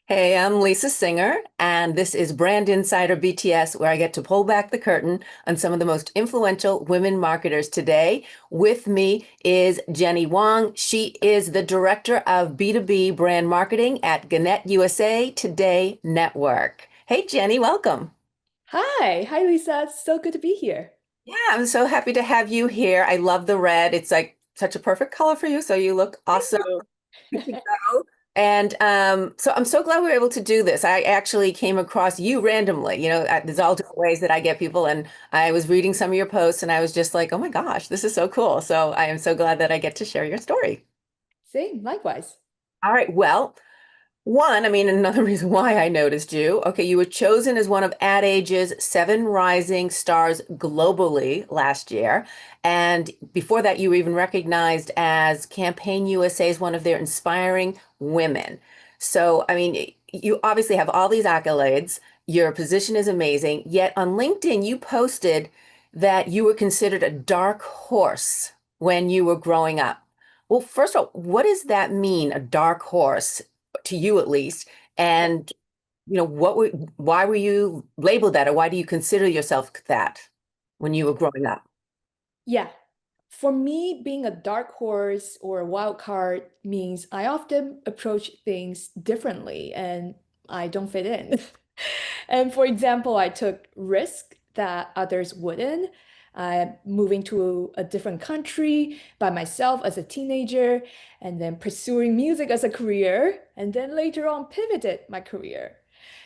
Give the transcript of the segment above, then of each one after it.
Hey, I'm Lisa Singer, and this is Brand Insider BTS, where I get to pull back the curtain on some of the most influential women marketers today. With me is Jenny Huang. She is the director of B2B brand marketing at Gannett USA Today Network. Hey, Jenny, welcome. Hi, Lisa. It's so good to be here. Yeah, I'm so happy to have you here. I love the red. It's like such a perfect color for you, so you look Thank awesome. you. Good to go. And so I'm so glad we were able to do this. I actually came across you randomly. There's all different ways that I get people, and I was reading some of your posts, and I was just like, oh my gosh, this is so cool. So I am so glad that I get to share your story. Same, likewise. All right, well. One, I mean, another reason why I noticed you. Okay, you were chosen as one of Ad Age's seven rising stars globally last year. And before that, you were even recognized as Campaign USA's one of their inspiring women. So, I mean, you obviously have all these accolades. Your position is amazing. Yet on LinkedIn, you posted that you were considered a dark horse when you were growing up. Well, first of all, what does that mean, a dark horse? To you at least. And why were you labeled that, or why do you consider yourself that when you were growing up? Yeah. For me, being a dark horse or a wild card means I often approach things differently and I don't fit in. And for example, I took risks that others wouldn't. Moving to a different country by myself as a teenager, and then pursuing music as a career, and then later on pivoted my career.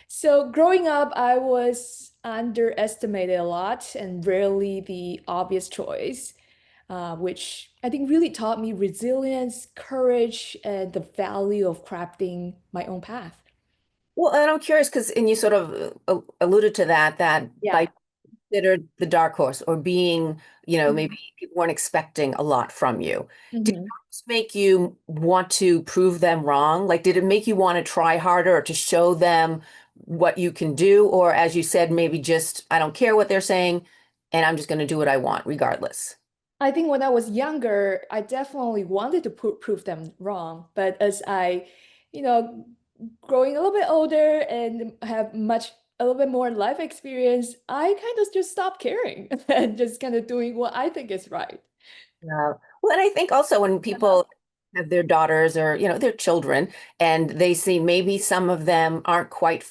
So growing up, I was underestimated a lot and rarely the obvious choice, which I think really taught me resilience, courage, and the value of crafting my own path. Well, and I'm curious because, and you sort of alluded to that Yeah. by considered the dark horse or being, maybe Mhm. people weren't expecting a lot from you. Did Mhm. it make you want to prove them wrong? Like, did it make you want to try harder or to show them what you can do? Or as you said, maybe just, I don't care what they're saying, and I'm just going to do what I want regardless. I think when I was younger, I definitely wanted to prove them wrong. But as you know, growing a little bit older and have a little bit more life experience, I kind of just stopped caring and just kind of doing what I think is right. Yeah. Well, and I think also when people have their daughters or, their children, and they see maybe some of them aren't quite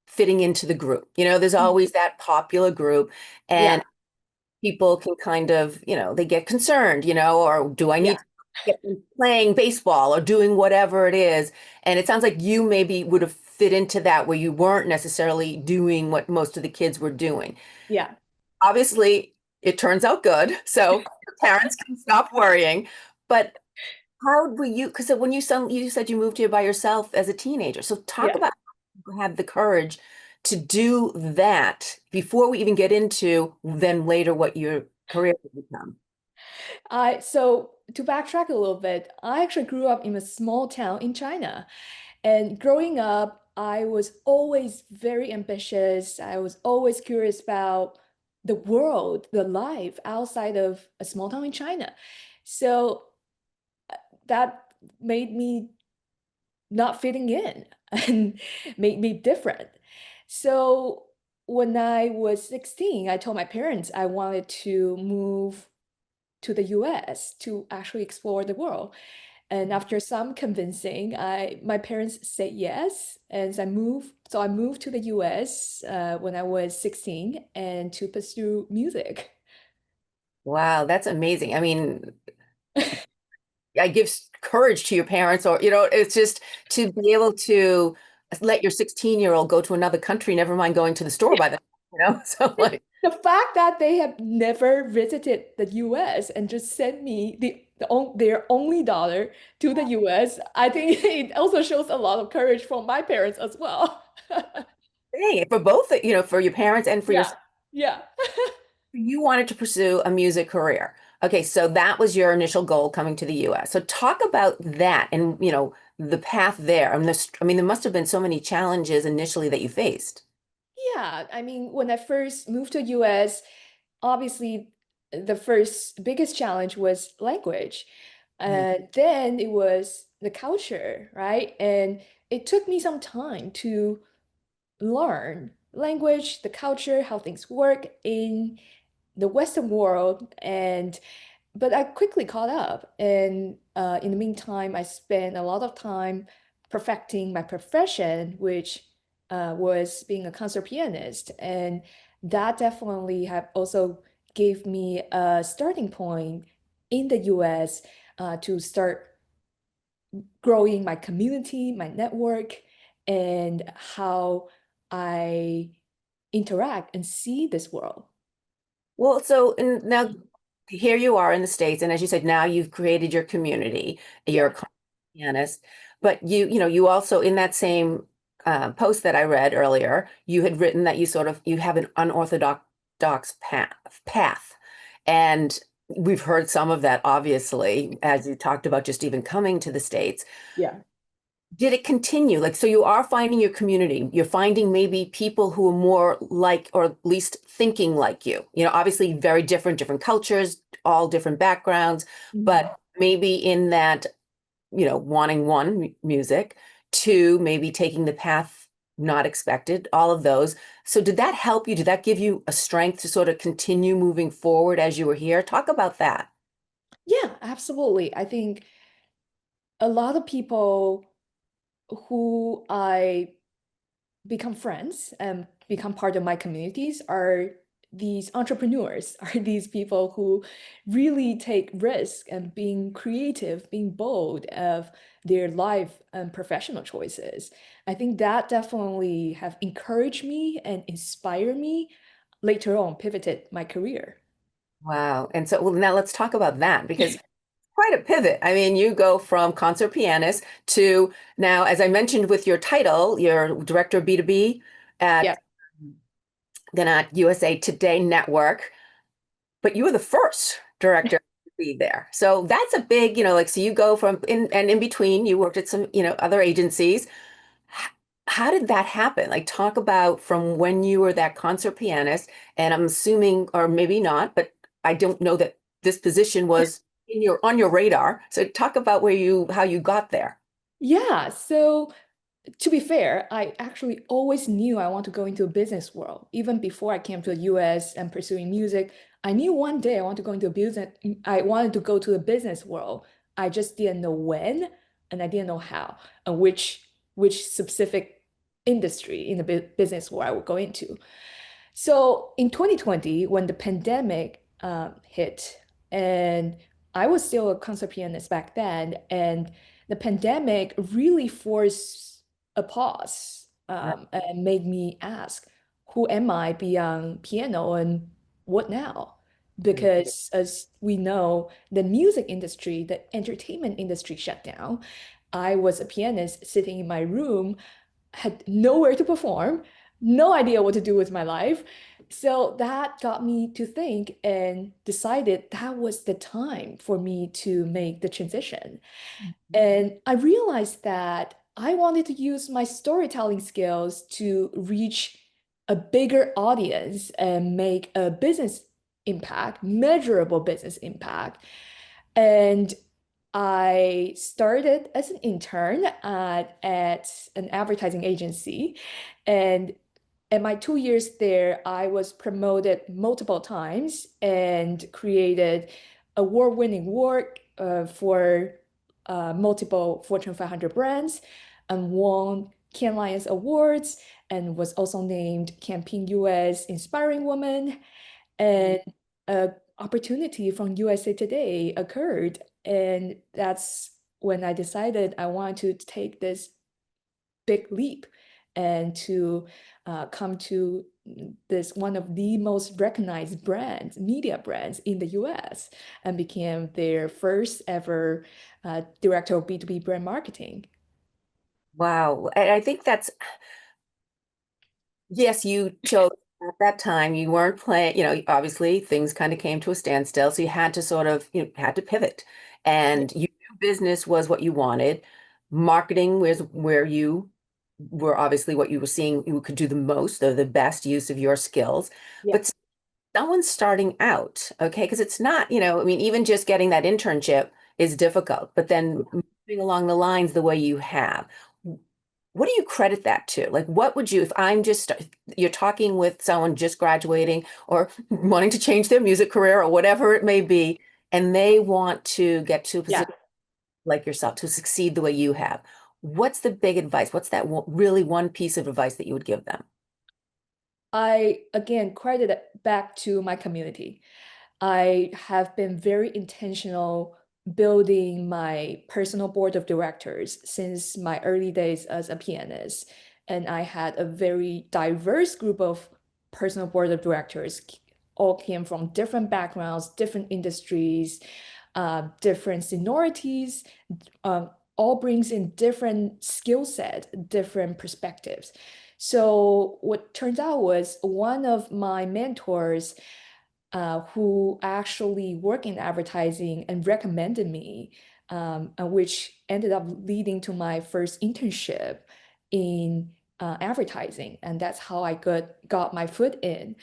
fitting into the group. There's always that popular group, Yeah, and people can kind of, they get concerned, or do I yeah, need to get them playing baseball or doing whatever it is? And it sounds like you maybe would have fit into that where you weren't necessarily doing what most of the kids were doing. yeah. Obviously, it turns out good, so parents can stop worrying. But how were you? Because when you said you moved here by yourself as a teenager. So talk Yeah. about how you had the courage to do that before we even get into then later what your career would become. So to backtrack a little bit, I actually grew up in a small town in China. And growing up, I was always very ambitious. I was always curious about the world, the life outside of a small town in China. So that made me not fitting in and made me different. So when I was 16, I told my parents I wanted to move to the US to actually explore the world. And after some convincing, I my parents said yes, and I moved to the US when I was 16 and to pursue music. Wow, that's amazing. I mean, I give courage to your parents, or it's just to be able to let your 16-year-old go to another country, never mind going to the store by them, So like, The fact that they have never visited the US and just sent me their only daughter to the US, I think it also shows a lot of courage from my parents as well. hey, for both, for your parents and for Yeah, yourself. yeah. You wanted to pursue a music career. Okay, so that was your initial goal coming to the US. So talk about that and, the path there. I mean, there must have been so many challenges initially that you faced. Yeah, I mean, when I first moved to US, obviously the first biggest challenge was language. Mhm. Then it was the culture, right? And it took me some time to learn language, the culture, how things work in the Western world, and but I quickly caught up. And in the meantime, I spent a lot of time perfecting my profession, which was being a concert pianist. And that definitely have also gave me a starting point in the US to start growing my community, my network, and how I interact and see this world. Well, so and now here you are in the States, and as you said, now you've created your community. You're a Yeah. concert pianist, but you also in that same post that I read earlier, you had written that you have an unorthodox path, and we've heard some of that obviously as you talked about just even coming to the States. Yeah. Did it continue? Like, so you are finding your community. You're finding maybe people who are more like, or at least thinking like you. Obviously very different cultures, all different backgrounds, Mhm. but maybe in that, wanting one, music, two, maybe taking the path not expected, all of those. So did that help you? Did that give you a strength to sort of continue moving forward as you were here? Talk about that. Yeah, absolutely. I think a lot of people who I become friends and become part of my communities are these entrepreneurs, are these people who really take risk and being creative, being bold of their life and professional choices. I think that definitely have encouraged me and inspired me later on, pivoted my career. Wow. And so, well, now let's talk about that because quite a pivot. I mean, you go from concert pianist to now, as I mentioned with your title, you're director of B2B Yeah. at Gannett USA Today Network, but you were the first director to be there. So that's a big, like, so you go from in between, you worked at some, other agencies. H- How did that happen? Like, talk about from when you were that concert pianist, and I'm assuming, or maybe not, but I don't know that this position was on your radar. So talk about how you got there. Yeah. So to be fair, I actually always knew I want to go into a business world. Even before I came to the US and pursuing music, I knew one day I want to go into a business. I wanted to go to the business world. I just didn't know when, and I didn't know how, and which specific industry in the business world I would go into. So in 2020, when the pandemic hit, and I was still a concert pianist back then, and the pandemic really forced a pause Right. and made me ask, who am I beyond piano and what now? Because as we know, the music industry, the entertainment industry shut down. I was a pianist sitting in my room, had nowhere to perform, no idea what to do with my life. So that got me to think and decided that was the time for me to make the transition. And I realized that I wanted to use my storytelling skills to reach a bigger audience and make a business impact, measurable business impact. And I started as an intern at an advertising agency. And in my 2 years there, I was promoted multiple times and created award-winning work for multiple Fortune 500 brands and won Cannes Lions Awards and was also named Campaign US Inspiring Woman. And a opportunity from USA Today occurred. And that's when I decided I wanted to take this big leap and to come to this one of the most recognized brands, media brands in the US, and became their first ever director of B2B brand marketing. Wow. And I think yes, you chose at that time, you weren't playing, obviously things kind of came to a standstill. So you had to sort of, had to pivot. Yeah. And you knew business was what you wanted. Marketing was where you were obviously what you were seeing you could do the most, or the best use of your skills. Yeah. But someone's starting out, okay? Because it's not, I mean, even just getting that internship is difficult, but then moving along the lines the way you have. what do you credit that to? Like, what would you, if I'm just, you're talking with someone just graduating or wanting to change their music career or whatever it may be, and they want to get to a Yeah. position like yourself to succeed the way you have. What's the big advice? What's that really one piece of advice that you would give them? I again credit it back to my community. I have been very intentional building my personal board of directors since my early days as a pianist. And I had a very diverse group of personal board of directors, all came from different backgrounds, different industries, different seniorities, all brings in different skill set, different perspectives. So what turns out was one of my mentors who actually work in advertising and recommended me, which ended up leading to my first internship in advertising, and that's how I got my foot in.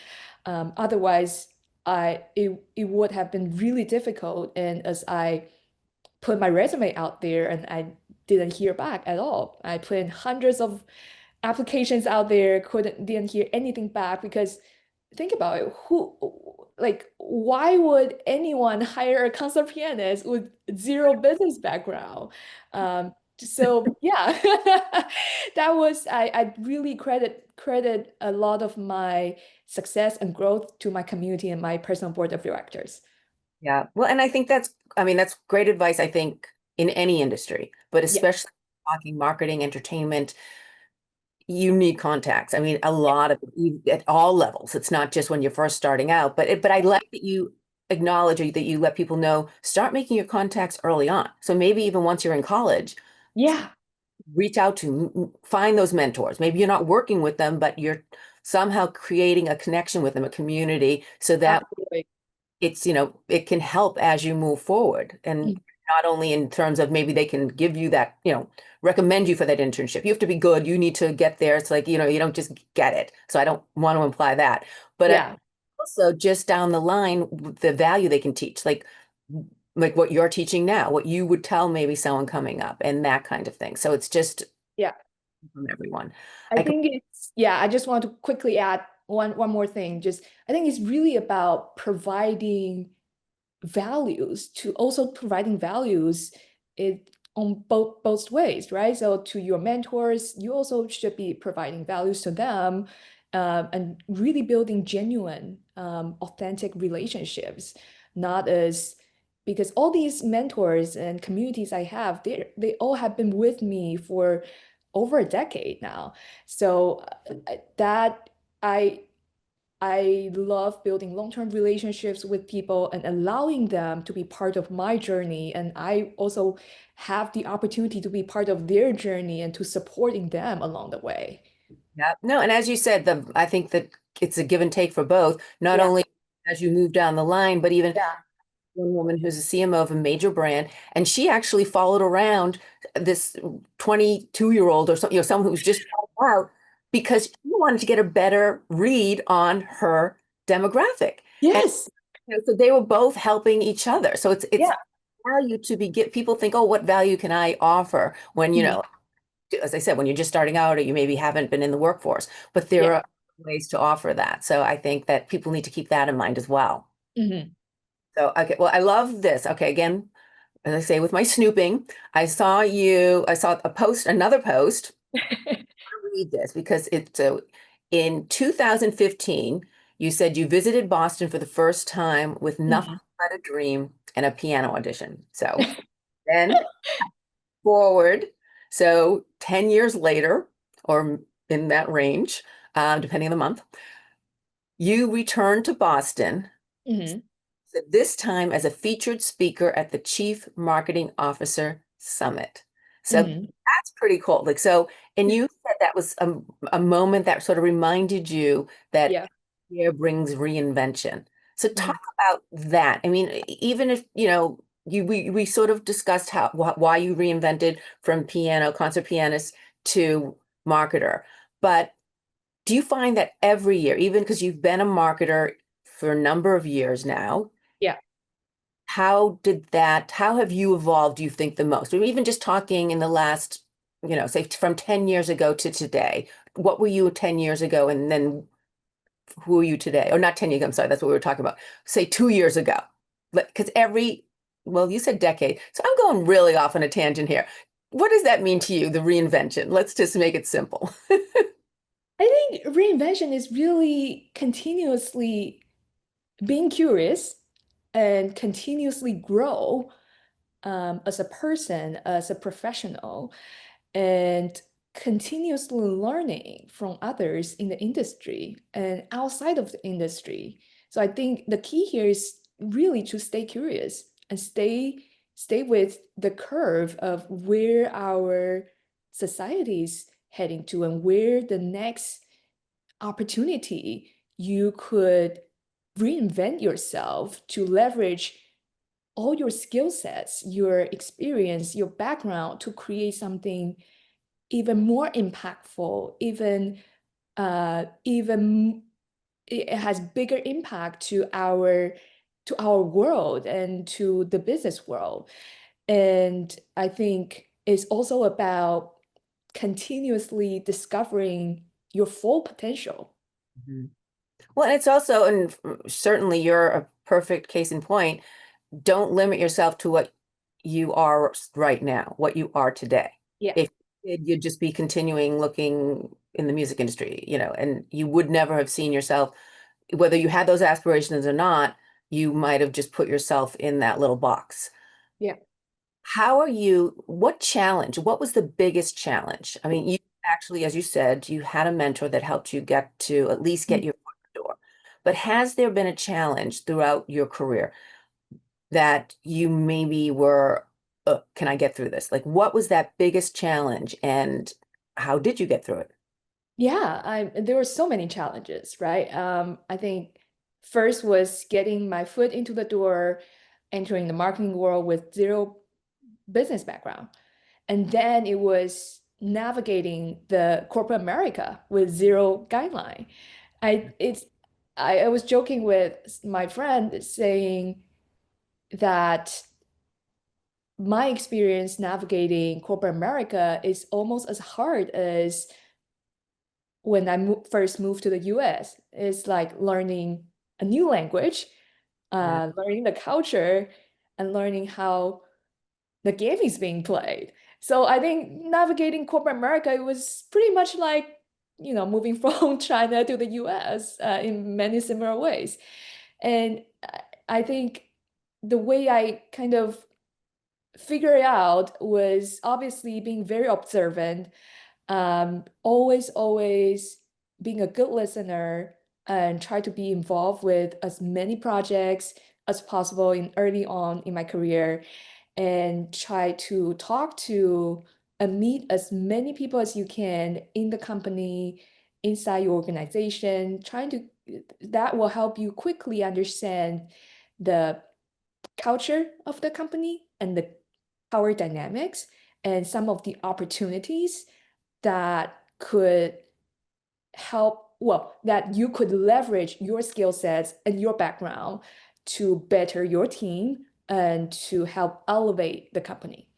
Otherwise, it would have been really difficult, and as I put my resume out there and I didn't hear back at all. I put in hundreds of applications out there, didn't hear anything back because think about it, why would anyone hire a concert pianist with zero business background? So yeah, I really credit a lot of my success and growth to my community and my personal board of directors. Yeah. Well, and I think I mean, that's great advice, I think, in any industry, but Yeah, especially talking marketing, entertainment, you need contacts. I mean, a lot of at all levels. It's not just when you're first starting out, but I like that you acknowledge or that you let people know, start making your contacts early on. So maybe even once you're in college, yeah, reach out to, find those mentors. Maybe you're not working with them, but you're somehow creating a connection with them, a community, so that absolutely. it's, it can help as you move forward. And not only in terms of maybe they can give you that, recommend you for that internship. You have to be good. You need to get there. It's like, you don't just get it. So I don't want to imply that. But Yeah, also just down the line, the value they can teach, like what you're teaching now, what you would tell maybe someone coming up and that kind of thing. So it's just yeah. from everyone. I I can, think it's yeah, I just want to quickly add one more thing. Just I think it's really about providing values to also providing values it on both ways, right? So to your mentors, you also should be providing values to them, and really building genuine, authentic relationships, not as because all these mentors and communities I have, they all have been with me for over a decade now. So that I I love building long-term relationships with people and allowing them to be part of my journey. And I also have the opportunity to be part of their journey and to supporting them along the way. yeah, no, and as you said, I think that it's a give and take for both, not Yeah. only as you move down the line, but even Yeah. one woman who's a CMO of a major brand, and she actually followed around this 22-year-old or something, someone who's just starting out because she wanted to get a better read on her demographic. And Yes. so they were both helping each other. So it's Yeah. value to be get people think, oh, what value can I offer when, Mhm. as I said, when you're just starting out or you maybe haven't been in the workforce, but there Yeah. are ways to offer that. So I think that people need to keep that in mind as well. Mhm. So, okay, well, I love this. Okay, again, as I say, with my snooping, I saw a post, another post. I'll read this because it's in 2015, you said you visited Boston for the first time with nothing Mhm. but a dream and a piano audition. So then forward, so 10 years later, or in that range, depending on the month, you returned to Boston, Mhm. this time as a featured speaker at the Chief Marketing Officer Summit. So Mhm. that's pretty cool. Like so, and you said that was a moment that sort of reminded you that Yeah. fear brings reinvention. So Mhm. talk about that. I mean, even if, we sort of discussed why you reinvented from concert pianist to marketer. But do you find that every year, even because you've been a marketer for a number of years now, Yeah. how have you evolved, do you think, the most? Or even just talking in the last say from 10 years ago to today, what were you 10 years ago? And then who are you today? Or not 10 years ago, I'm sorry, that's what we were talking about. Say 2 years ago. Because well, you said decade. So I'm going really off on a tangent here. What does that mean to you, the reinvention? Let's just make it simple. I think reinvention is really continuously being curious and continuously grow as a person, as a professional, and continuously learning from others in the industry and outside of the industry. So I think the key here is really to stay curious and stay with the curve of where our society is heading to and where the next opportunity you could reinvent yourself to leverage all your skill sets, your experience, your background to create something even more impactful, even it has bigger impact to our world and to the business world. And I think it's also about continuously discovering your full potential. Mhm. Well, and it's also, and certainly you're a perfect case in point. Don't limit yourself to what you are right now, what you are today. Yeah. If you did, you'd just be continuing looking in the music industry, and you would never have seen yourself, whether you had those aspirations or not, you might have just put yourself in that little box. Yeah. What challenge, what was the biggest challenge? I mean, you actually, as you said, you had a mentor that helped you get to at least get your foot in the door. But has there been a challenge throughout your career that you maybe were, can I get through this? Like, what was that biggest challenge and how did you get through it? Yeah, there were so many challenges, right? I think first was getting my foot into the door, entering the marketing world with zero business background. And then it was navigating the corporate America with zero guideline. I it's I was joking with my friend saying that my experience navigating corporate America is almost as hard as when I first moved to the US. It's like learning a new language, Yeah. learning the culture, and learning how the game is being played. So I think navigating corporate America, it was pretty much like, moving from China to the US in many similar ways. And I think the way I kind of figured it out was obviously being very observant, always being a good listener and try to be involved with as many projects as possible in early on in my career and try to talk to and meet as many people as you can in the company, inside your organization, trying to that will help you quickly understand the culture of the company and the power dynamics and some of the opportunities that could that you could leverage your skill sets and your background to better your team and to help elevate the company.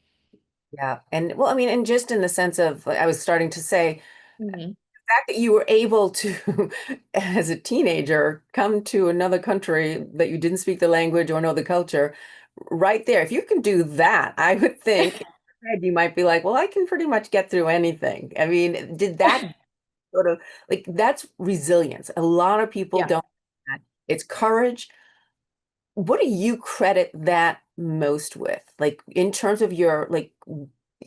Yeah. And well, I mean, and just in the sense of, I was starting to say, Mhm. fact that you were able to, as a teenager, come to another country that you didn't speak the language or know the culture, right there. If you can do that, I would think in your head you might be like, well, I can pretty much get through anything. I mean, did that sort of like that's resilience? A lot of people Yeah. don't have that. It's courage. What do you credit that most with? Like in terms of your like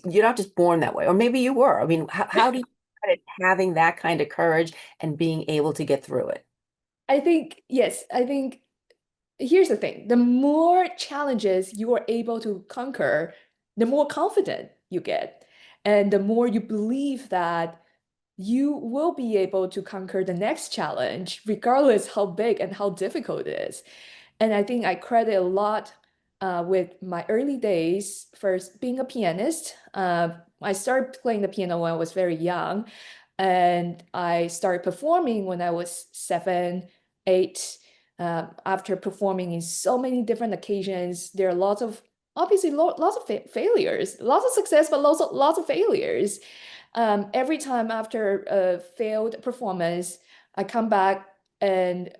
you're not just born that way, or maybe you were. I mean, how do you credit having that kind of courage and being able to get through it? I think, yes, I think here's the thing. The more challenges you are able to conquer, the more confident you get. And the more you believe that you will be able to conquer the next challenge, regardless how big and how difficult it is. And I think I credit a lot with my early days, first being a pianist. I started playing the piano when I was very young, and I started performing when I was 7, 8. After performing in so many different occasions, there are lots of obviously lots of failures, lots of success, but lots of failures. Every time after a failed performance, I come back and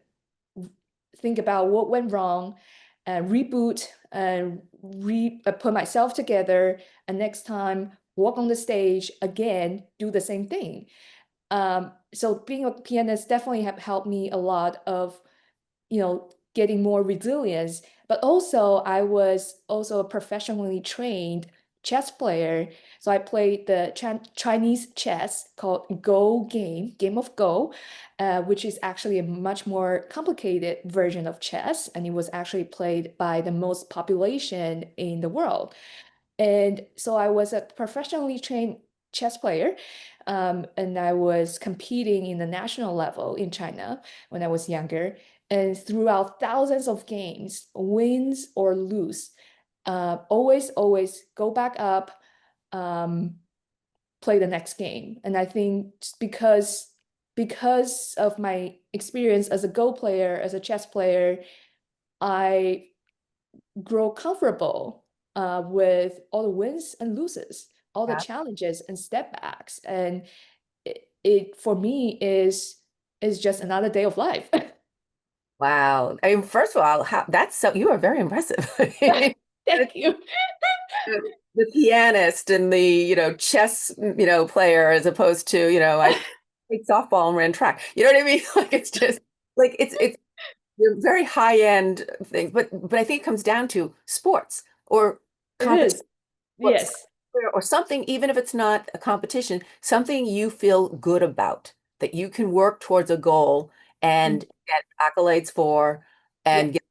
think about what went wrong and reboot and put myself together, and next time walk on the stage again, do the same thing. So being a pianist definitely have helped me a lot of, getting more resilience. But also, I was also a professionally trained chess player. So I played the Chinese chess called Go game of Go, which is actually a much more complicated version of chess. And it was actually played by the most population in the world. And so I was a professionally trained chess player, and I was competing in the national level in China when I was younger. And throughout thousands of games, wins or lose, always go back up, um, play the next game. And I think because of my experience as a Go player, as a chess player, I grow comfortable with all the wins and loses, all the Yeah. challenges and setbacks. And it for me is just another day of life. Wow. I mean, first of all, that's so you are very impressive. Thank you. The pianist and the, chess, player as opposed to, I played softball and ran track. You know what I mean? Like it's just like it's they're very high end things, but I think it comes down to sports or It competition is. Yes. or something, even if it's not a competition, something you feel good about, that you can work towards a goal Mm. and get accolades for Yeah, and get,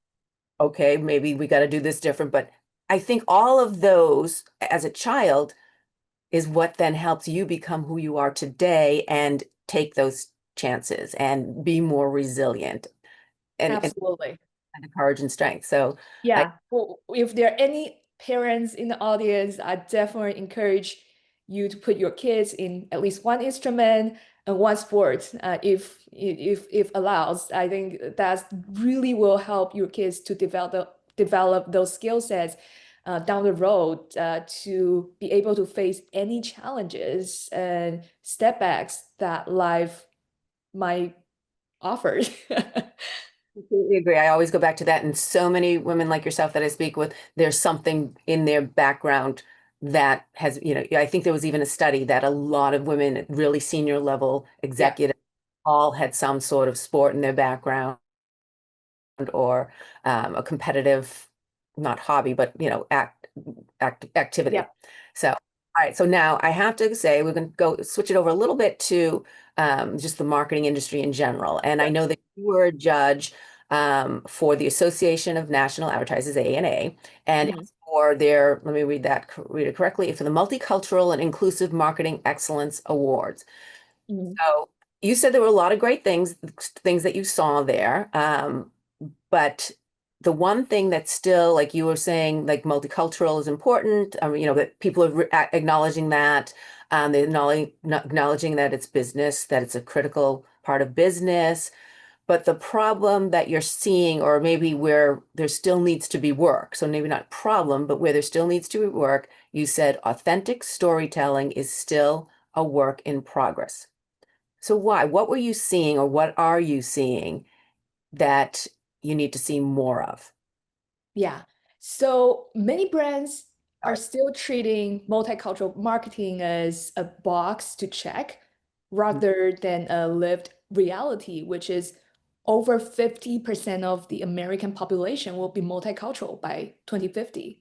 okay, maybe we got to do this different. But I think all of those as a child is what then helps you become who you are today and take those chances and be more resilient and absolutely. the courage and strength. So I Yeah. Well, if there are any parents in the audience, I definitely encourage you to put your kids in at least one instrument and one sport, if allows. I think that really will help your kids to develop those skill sets down the road, to be able to face any challenges and setbacks that life might offer. completely agree. I always go back to that. And so many women like yourself that I speak with, there's something in their background that has, I think there was even a study that a lot of women at really senior level Yeah, executives all had some sort of sport in their background or a competitive, not hobby, but yeah. activity. So, all right. So now I have to say we're going to go switch it over a little bit to just the marketing industry in general. And I know that you were a judge for the Association of National Advertisers, ANA, and Mhm, it's for their, let me read it correctly, for the Multicultural and Inclusive Marketing Excellence Awards. mhm. So you said there were a lot of great things that you saw there. But the one thing that's still, like you were saying, like multicultural is important, that people are acknowledging that, they're acknowledging that it's business, that it's a critical part of business. But the problem that you're seeing, or maybe where there still needs to be work, so maybe not problem, but where there still needs to be work, you said authentic storytelling is still a work in progress. So why? What were you seeing, or what are you seeing that you need to see more of? Yeah. So many brands All are right. still treating multicultural marketing as a box to check rather than a lived reality, which is over 50% of the American population will be multicultural by 2050.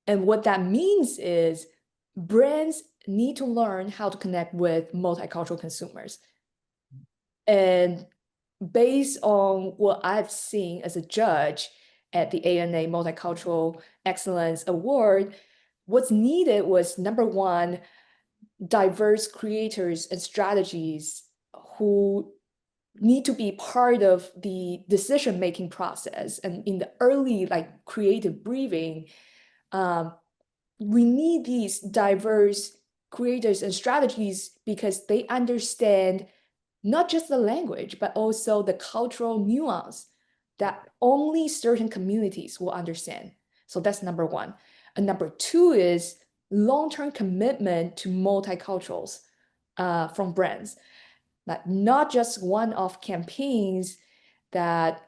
And what that means is brands need to learn how to connect with multicultural consumers. And based on what I've seen as a judge at the ANA Multicultural Excellence Award, what's needed was number one, diverse creators and strategies who need to be part of the decision-making process. And in the early, like creative briefing, um, we need these diverse creators and strategies because they understand not just the language, but also the cultural nuance that only certain communities will understand. So that's number one. And number two is long-term commitment to multiculturals from brands. Like not just one-off campaigns that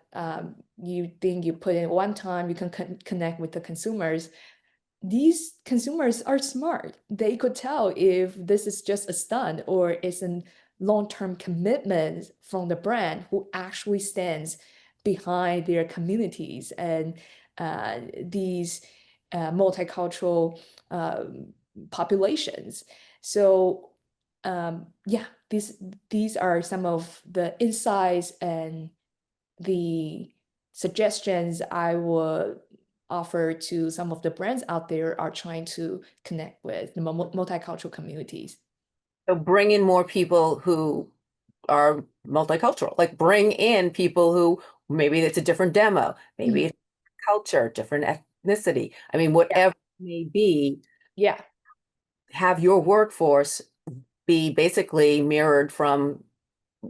you think you put in one time, you can connect with the consumers. These consumers are smart. They could tell if this is just a stunt or it's a long-term commitment from the brand who actually stands behind their communities and these multicultural populations. So yeah, these are some of the insights and the suggestions I would offer to some of the brands out there are trying to connect with the multicultural communities. So bring in more people who are multicultural. Like bring in people who maybe it's a different demo, maybe Mhm. it's culture, different ethnicity. I mean, Yeah. whatever it may be, Yeah. have your workforce be basically mirrored from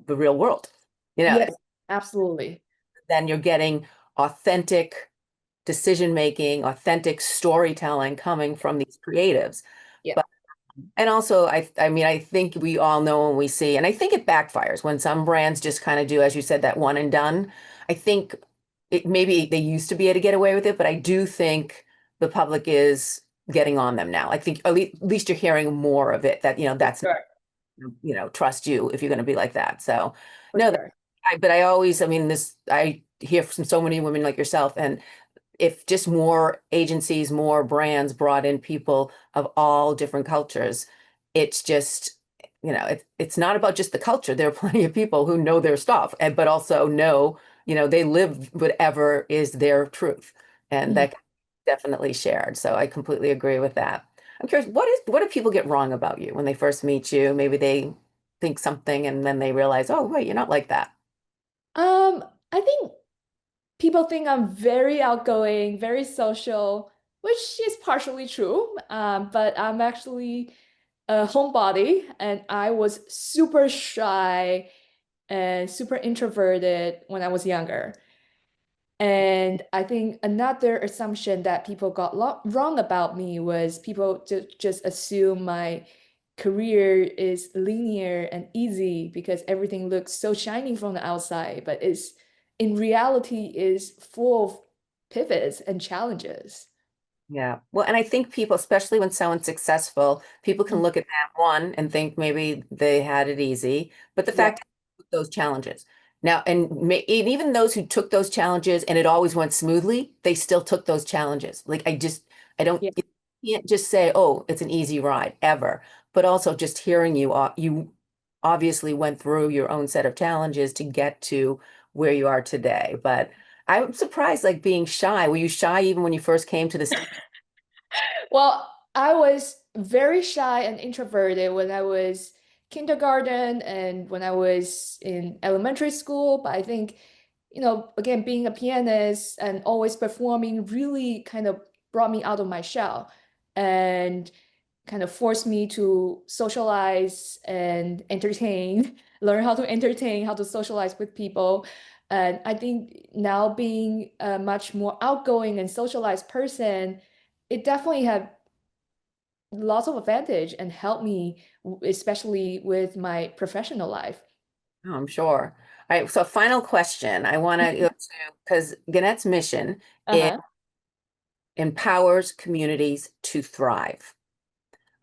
the real world. You know, Yes, absolutely. then you're getting authentic decision making, authentic storytelling coming from these creatives. Yeah. But and also I mean I think we all know when we see, and I think it backfires when some brands just kind of do, as you said, that one and done. I think it maybe they used to be able to get away with it, but I do think the public is getting on them now. I think at least you're hearing more of it that, For that's, sure. trust you if you're going to be like that. So For no, sure. but I always, I mean, I hear from so many women like yourself, and if just more agencies, more brands brought in people of all different cultures, it's just, it's not about just the culture. There are plenty of people who know their stuff, and but also know, they live whatever is their truth, and Mhm. that definitely shared. So I completely agree with that. I'm curious, what do people get wrong about you when they first meet you? Maybe they think something and then they realize, oh, wait, you're not like that. I think people think I'm very outgoing, very social, which is partially true. But I'm actually a homebody, and I was super shy and super introverted when I was younger. And I think another assumption that people got wrong about me was people just assume my career is linear and easy because everything looks so shiny from the outside, but it's in reality is full of pivots and challenges. Yeah. Well, and I think people, especially when someone's successful, people can Mhm. look at that one and think maybe they had it easy. But the Yeah. fact is, those challenges. Now, and even those who took those challenges and it always went smoothly, they still took those challenges. Like I don't, Yeah. you can't just say, oh, it's an easy ride ever. But also just hearing you, you obviously went through your own set of challenges to get to where you are today. But I'm surprised, like being shy. Were you shy even when you first came to the States? Well, I was very shy and introverted when I was kindergarten and when I was in elementary school. But I think, again, being a pianist and always performing really kind of brought me out of my shell and kind of forced me to socialize and entertain, learn how to entertain, how to socialize with people. And I think now being a much more outgoing and socialized person, it definitely had lots of advantage and helped me, especially with my professional life. Oh, I'm sure. All right, so final question. I want to go to, because Gannett's mission it Uh-huh. empowers communities to thrive.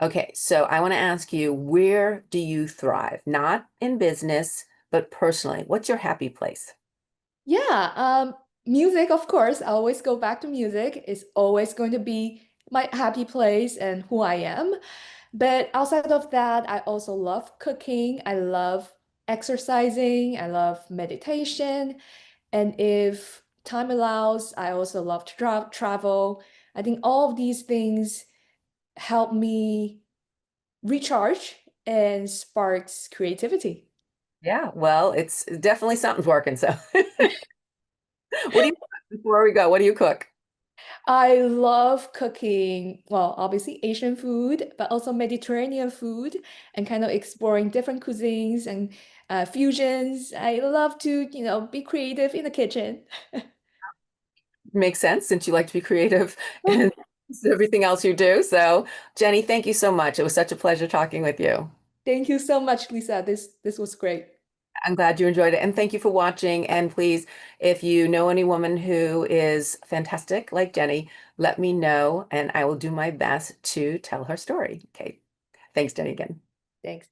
Okay, so I want to ask you, where do you thrive? Not in business, but personally. What's your happy place? Yeah, music, of course. I always go back to music. It's always going to be my happy place and who I am. But outside of that, I also love cooking. I love exercising. I love meditation. And if time allows, I also love to travel. I think all of these things help me recharge and sparks creativity. Yeah, well, it's definitely something's working. So, what do you before we go? What do you cook? I love cooking, well, obviously Asian food, but also Mediterranean food and kind of exploring different cuisines and fusions. I love to, be creative in the kitchen. Makes sense since you like to be creative and everything else you do. So, Jenny, thank you so much. It was such a pleasure talking with you. Thank you so much, Lisa. This was great. I'm glad you enjoyed it. And thank you for watching. And please, if you know any woman who is fantastic like Jenny, let me know and I will do my best to tell her story. Okay. Thanks, Jenny, again. Thanks.